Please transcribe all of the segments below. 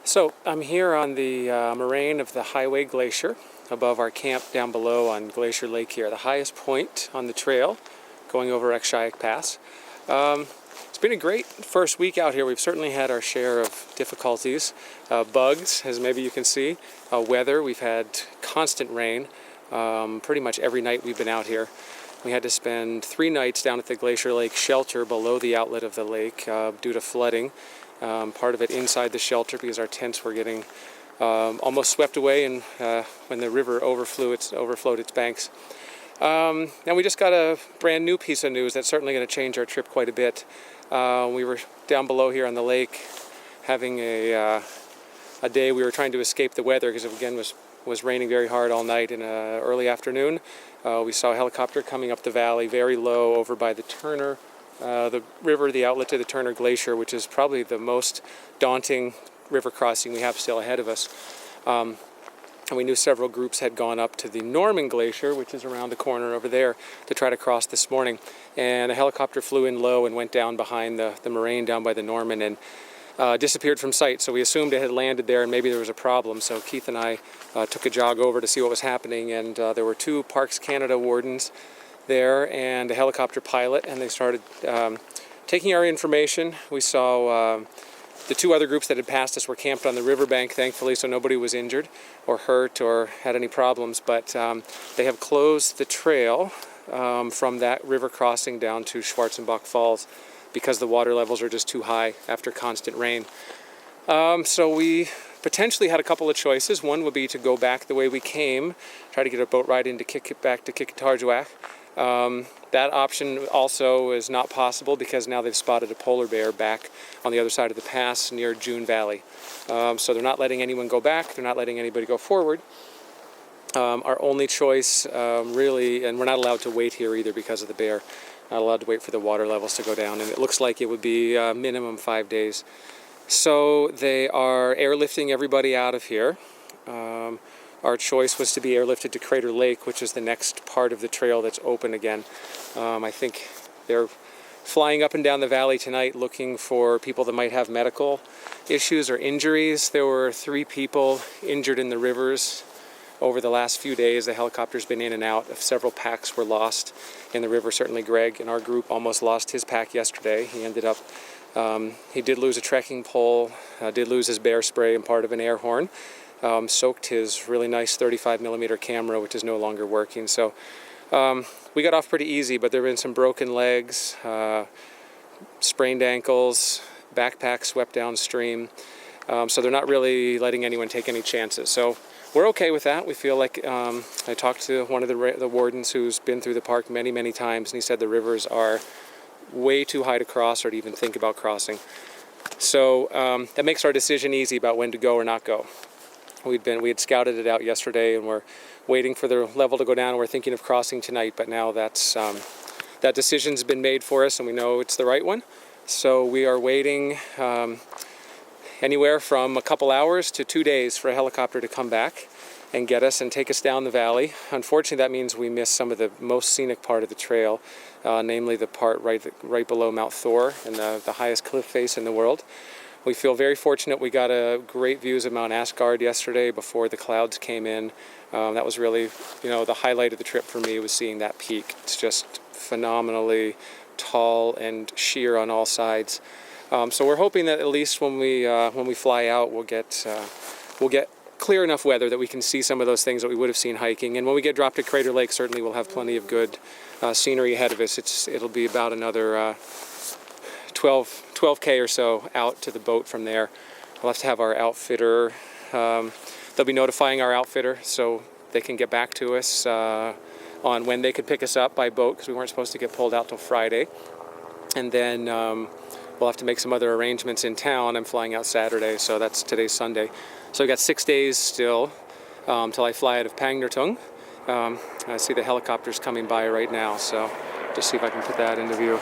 So I'm here on the moraine of the Highway Glacier above our camp down below on Glacier Lake here, the highest point on the trail going over Auyuittuq Pass. It's been a great first week out here. We've certainly had our share of difficulties, bugs, as maybe you can see, weather. We've had constant rain pretty much every night we've been out here. We had to spend 3 nights down at the Glacier Lake shelter below the outlet of the lake due to flooding. Part of it inside the shelter because our tents were getting almost swept away and when the river overflowed its banks. And we just got a brand new piece of news that's certainly going to change our trip quite a bit. We were down below here on the lake having a day we were trying to escape the weather because it again was raining very hard all night in early afternoon. We saw a helicopter coming up the valley very low over by the Turner the river, the outlet to the Turner Glacier, which is probably the most daunting river crossing we have still ahead of us. And we knew several groups had gone up to the Norman Glacier, which is around the corner over there, to try to cross this morning. And a helicopter flew in low and went down behind the moraine down by the Norman and disappeared from sight. So we assumed it had landed there and maybe there was a problem. So Keith and I took a jog over to see what was happening, and there were 2 Parks Canada wardens there and a helicopter pilot, and they started taking our information. We saw the 2 other groups that had passed us were camped on the riverbank, thankfully, so nobody was injured or hurt or had any problems, but they have closed the trail from that river crossing down to Schwarzenbach Falls because the water levels are just too high after constant rain. So we potentially had a couple of choices. One would be to go back the way we came, try to get a boat ride in to kick it back to Auyuittuq. That option also is not possible because now they've spotted a polar bear back on the other side of the pass near June Valley. So they're not letting anyone go back, they're not letting anybody go forward. Our only choice really, and we're not allowed to wait here either because of the bear, not allowed to wait for the water levels to go down, and it looks like it would be minimum 5 days. So they are airlifting everybody out of here. Our choice was to be airlifted to Crater Lake, which is the next part of the trail that's open again. I think they're flying up and down the valley tonight looking for people that might have medical issues or injuries. There were 3 people injured in the rivers over the last few days. The helicopter's been in and out. Several packs were lost in the river. Certainly Greg in our group almost lost his pack yesterday. He ended up, he did lose a trekking pole, did lose his bear spray and part of an air horn. Soaked his really nice 35mm camera, which is no longer working. So we got off pretty easy, but there have been some broken legs, sprained ankles, backpack swept downstream. So they're not really letting anyone take any chances. So we're okay with that. We feel like I talked to one of the wardens who's been through the park many, many times, and he said the rivers are way too high to cross or to even think about crossing. So that makes our decision easy about when to go or not go. We had scouted it out yesterday, and we're waiting for the level to go down, and we're thinking of crossing tonight, but now that decision's been made for us, and we know it's the right one. So we are waiting anywhere from a couple hours to 2 days for a helicopter to come back and get us and take us down the valley. Unfortunately, that means we miss some of the most scenic part of the trail, namely the part right below Mount Thor and the highest cliff face in the world. We feel very fortunate. We got great views of Mount Asgard yesterday before the clouds came in. That was really, the highlight of the trip for me was seeing that peak. It's just phenomenally tall and sheer on all sides. So we're hoping that at least when we fly out, we'll get clear enough weather that we can see some of those things that we would have seen hiking. And when we get dropped at Crater Lake, certainly we'll have plenty of good scenery ahead of us. It'll be about another 12K or so out to the boat from there. We'll have to have our outfitter, they'll be notifying our outfitter so they can get back to us on when they could pick us up by boat, because we weren't supposed to get pulled out till Friday. And then we'll have to make some other arrangements in town. I'm flying out Saturday, so today's Sunday. So we got 6 days still till I fly out of Auyuittuq. I see the helicopters coming by right now, so just see if I can put that into view.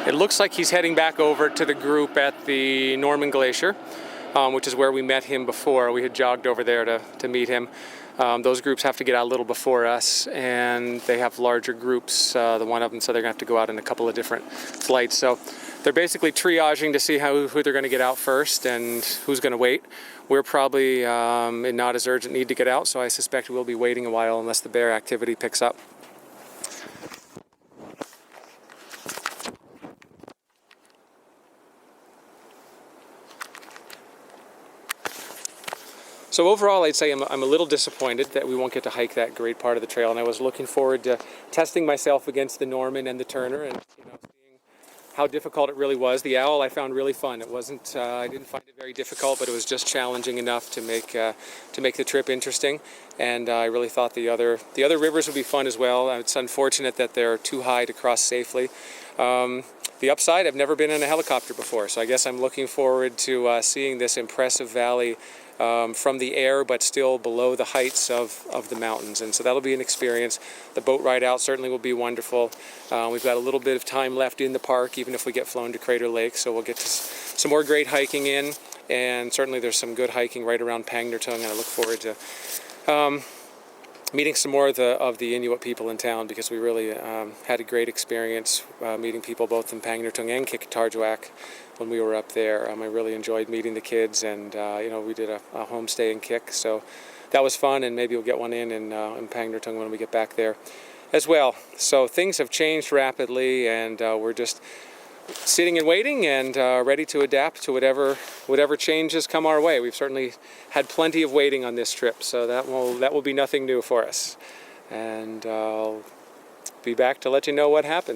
It looks like he's heading back over to the group at the Norman Glacier, which is where we met him before. We had jogged over there to meet him. Those groups have to get out a little before us, and they have larger groups, the one of them, so they're going to have to go out in a couple of different flights. So they're basically triaging to see who they're going to get out first and who's going to wait. We're probably in not as urgent need to get out, so I suspect we'll be waiting a while unless the bear activity picks up. So overall, I'd say I'm a little disappointed that we won't get to hike that great part of the trail, and I was looking forward to testing myself against the Norman and the Turner, and seeing how difficult it really was. The Owl I found really fun. It wasn't, I didn't find it very difficult, but it was just challenging enough to make the trip interesting. And I really thought the other rivers would be fun as well. It's unfortunate that they're too high to cross safely. The upside, I've never been in a helicopter before, so I guess I'm looking forward to seeing this impressive valley from the air, but still below the heights of the mountains. And so that'll be an experience. The boat ride out certainly will be wonderful. We've got a little bit of time left in the park, even if we get flown to Crater Lake, so we'll get to some more great hiking in. And certainly there's some good hiking right around Auyuittuq, and I look forward to meeting some more of the Inuit people in town, because we really had a great experience meeting people both in Auyuittuq and Qikiqtarjuaq when we were up there. I really enjoyed meeting the kids, and we did a homestay in Qik, so that was fun, and maybe we'll get one in Auyuittuq when we get back there as well. So things have changed rapidly, and we're just sitting and waiting and ready to adapt to whatever changes come our way. We've certainly had plenty of waiting on this trip, so that will be nothing new for us. And I'll be back to let you know what happens.